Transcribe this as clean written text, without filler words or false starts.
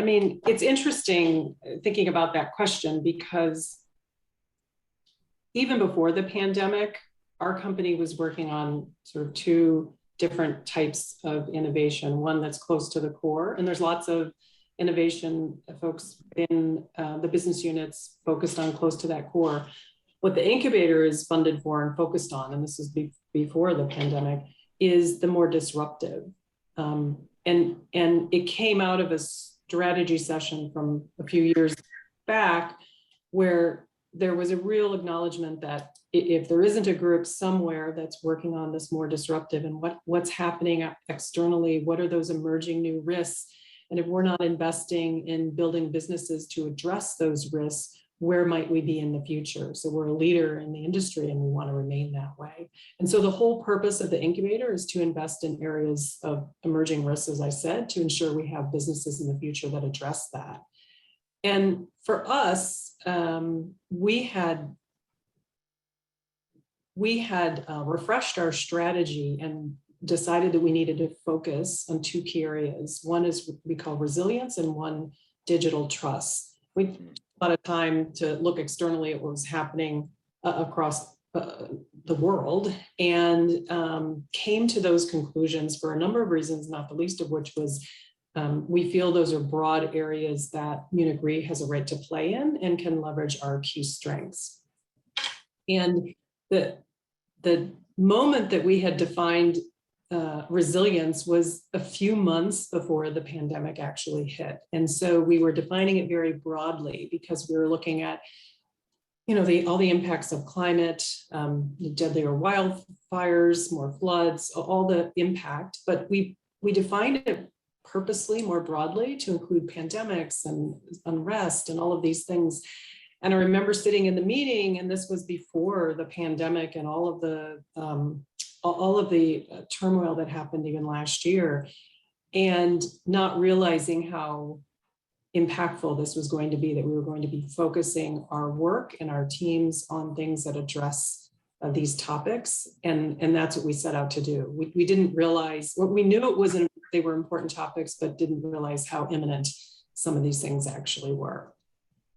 I mean, it's interesting thinking about that question because even before the pandemic, our company was working on sort of two different types of innovation, one that's close to the core, and there's lots of innovation folks in the business units focused on close to that core. What the incubator is funded for and focused on, and this is before the pandemic, is the more disruptive. And it came out of a strategy session from a few years back where there was a real acknowledgement that if there isn't a group somewhere that's working on this more disruptive and what's happening externally, what are those emerging new risks? And if we're not investing in building businesses to address those risks, where might we be in the future? So we're a leader in the industry and we want to remain that way. And so the whole purpose of the incubator is to invest in areas of emerging risks, as I said, to ensure we have businesses in the future that address that. And for us, we had refreshed our strategy and decided that we needed to focus on two key areas. One is what we call resilience and one digital trust. We took a lot of time to look externally at what was happening across the world and came to those conclusions for a number of reasons, not the least of which was we feel those are broad areas that Munich Re has a right to play in and can leverage our key strengths. And the moment that we had defined resilience was a few months before the pandemic actually hit. And so we were defining it very broadly because we were looking at, you know, all the impacts of climate, deadlier wildfires, more floods, all the impact, but we defined it purposely more broadly to include pandemics and unrest and all of these things. And I remember sitting in the meeting, and this was before the pandemic and all of the turmoil that happened even last year, and not realizing how impactful this was going to be, that we were going to be focusing our work and our teams on things that address these topics. And that's what we set out to do. We didn't realize, well, we knew they were important topics, but didn't realize how imminent some of these things actually were.